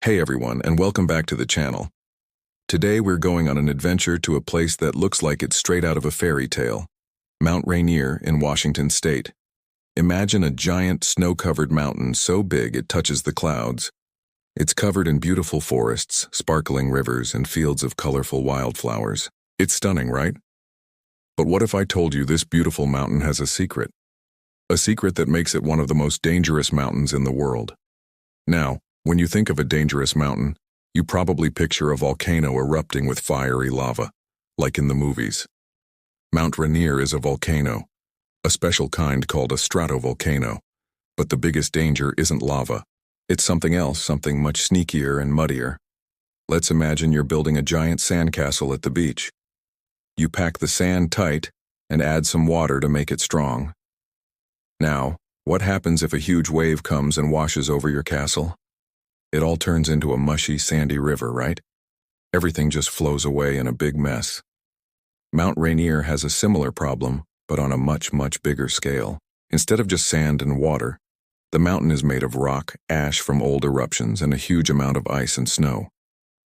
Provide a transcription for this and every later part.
Hey everyone, and welcome back to the channel. Today we're going on an adventure to a place that looks like it's straight out of a fairy tale. Mount Rainier in Washington State. Imagine a giant snow-covered mountain so big it touches the clouds. It's covered in beautiful forests, sparkling rivers, and fields of colorful wildflowers. It's stunning, right? But what if I told you this beautiful mountain has a secret? A secret that makes it one of the most dangerous mountains in the world. Now, when you think of a dangerous mountain, you probably picture a volcano erupting with fiery lava, like in the movies. Mount Rainier is a volcano, a special kind called a stratovolcano. But the biggest danger isn't lava. It's something else, something much sneakier and muddier. Let's imagine you're building a giant sandcastle at the beach. You pack the sand tight and add some water to make it strong. Now, what happens if a huge wave comes and washes over your castle? It all turns into a mushy, sandy river, right? Everything just flows away in a big mess. Mount Rainier has a similar problem, but on a much, much bigger scale. Instead of just sand and water, the mountain is made of rock, ash from old eruptions, and a huge amount of ice and snow.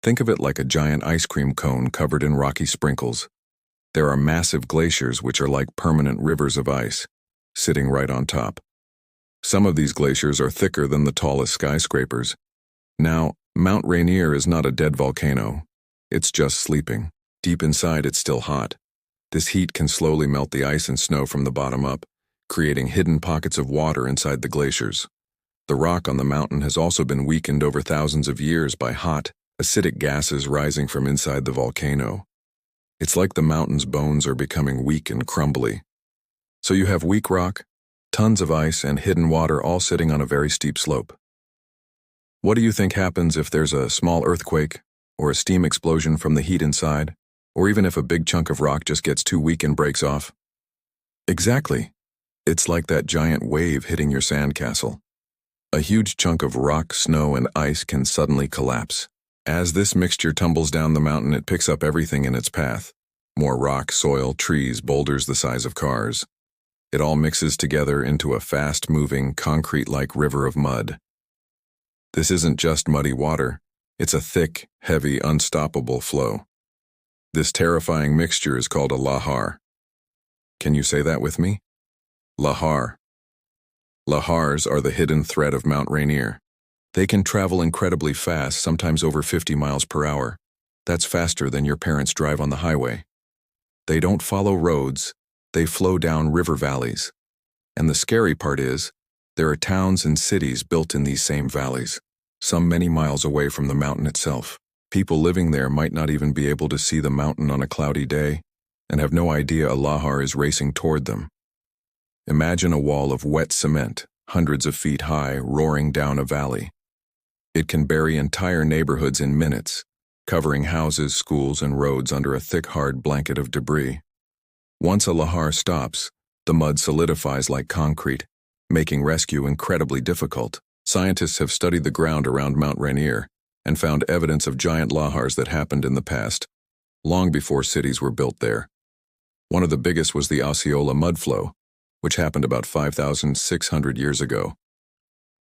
Think of it like a giant ice cream cone covered in rocky sprinkles. There are massive glaciers which are like permanent rivers of ice, sitting right on top. Some of these glaciers are thicker than the tallest skyscrapers. Now, Mount Rainier is not a dead volcano. It's just sleeping. Deep inside, it's still hot. This heat can slowly melt the ice and snow from the bottom up, creating hidden pockets of water inside the glaciers. The rock on the mountain has also been weakened over thousands of years by hot, acidic gases rising from inside the volcano. It's like the mountain's bones are becoming weak and crumbly. So you have weak rock, tons of ice, and hidden water all sitting on a very steep slope. What do you think happens if there's a small earthquake, or a steam explosion from the heat inside, or even if a big chunk of rock just gets too weak and breaks off? Exactly. It's like that giant wave hitting your sandcastle. A huge chunk of rock, snow, and ice can suddenly collapse. As this mixture tumbles down the mountain, it picks up everything in its path. More rock, soil, trees, boulders the size of cars. It all mixes together into a fast-moving, concrete-like river of mud. This isn't just muddy water, it's a thick, heavy, unstoppable flow. This terrifying mixture is called a lahar. Can you say that with me? Lahar. Lahars are the hidden thread of Mount Rainier. They can travel incredibly fast, sometimes over 50 miles per hour. That's faster than your parents drive on the highway. They don't follow roads, they flow down river valleys. And the scary part is, there are towns and cities built in these same valleys, some many miles away from the mountain itself. People living there might not even be able to see the mountain on a cloudy day and have no idea a lahar is racing toward them. Imagine a wall of wet cement, hundreds of feet high, roaring down a valley. It can bury entire neighborhoods in minutes, covering houses, schools, and roads under a thick, hard blanket of debris. Once a lahar stops, the mud solidifies like concrete, making rescue incredibly difficult. Scientists have studied the ground around Mount Rainier and found evidence of giant lahars that happened in the past, long before cities were built there. One of the biggest was the Osceola mudflow, which happened about 5,600 years ago.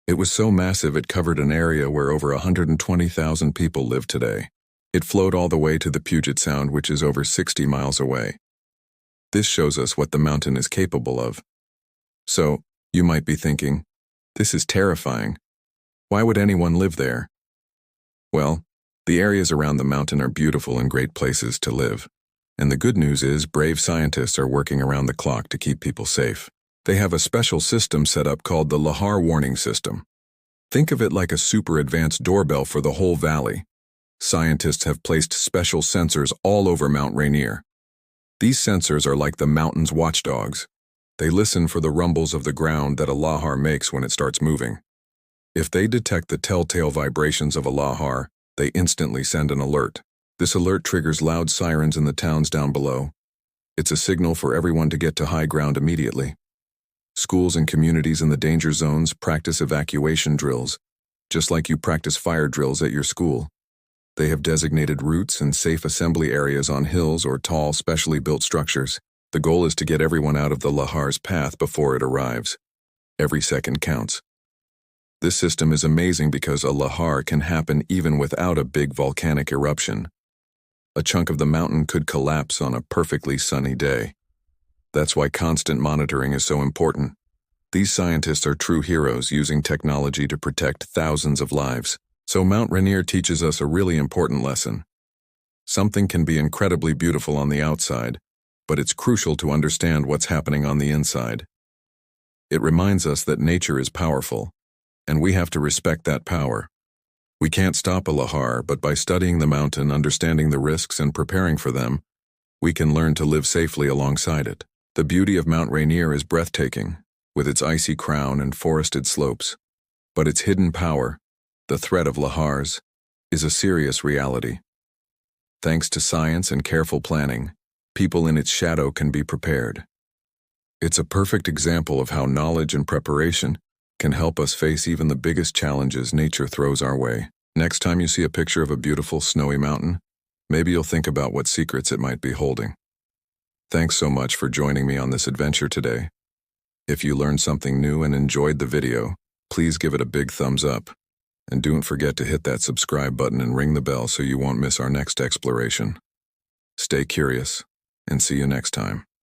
It was so massive it covered an area where over 120,000 people live today. It flowed all the way to the Puget Sound, which is over 60 miles away. This shows us what the mountain is capable of. So, you might be thinking, this is terrifying. Why would anyone live there? Well, the areas around the mountain are beautiful and great places to live. And the good news is brave scientists are working around the clock to keep people safe. They have a special system set up called the Lahar Warning System. Think of it like a super advanced doorbell for the whole valley. Scientists have placed special sensors all over Mount Rainier. These sensors are like the mountain's watchdogs. They listen for the rumbles of the ground that a lahar makes when it starts moving. If they detect the telltale vibrations of a lahar, they instantly send an alert. This alert triggers loud sirens in the towns down below. It's a signal for everyone to get to high ground immediately. Schools and communities in the danger zones practice evacuation drills, just like you practice fire drills at your school. They have designated routes and safe assembly areas on hills or tall, specially built structures. The goal is to get everyone out of the lahar's path before it arrives. Every second counts. This system is amazing because a lahar can happen even without a big volcanic eruption. A chunk of the mountain could collapse on a perfectly sunny day. That's why constant monitoring is so important. These scientists are true heroes using technology to protect thousands of lives. So Mount Rainier teaches us a really important lesson. Something can be incredibly beautiful on the outside, but it's crucial to understand what's happening on the inside. It reminds us that nature is powerful, and we have to respect that power. We can't stop a lahar, but by studying the mountain, understanding the risks, and preparing for them, we can learn to live safely alongside it. The beauty of Mount Rainier is breathtaking, with its icy crown and forested slopes. But its hidden power, the threat of lahars, is a serious reality. Thanks to science and careful planning, people in its shadow can be prepared. It's a perfect example of how knowledge and preparation can help us face even the biggest challenges nature throws our way. Next time you see a picture of a beautiful snowy mountain, maybe you'll think about what secrets it might be holding. Thanks so much for joining me on this adventure today. If you learned something new and enjoyed the video, please give it a big thumbs up. And don't forget to hit that subscribe button and ring the bell so you won't miss our next exploration. Stay curious, and see you next time.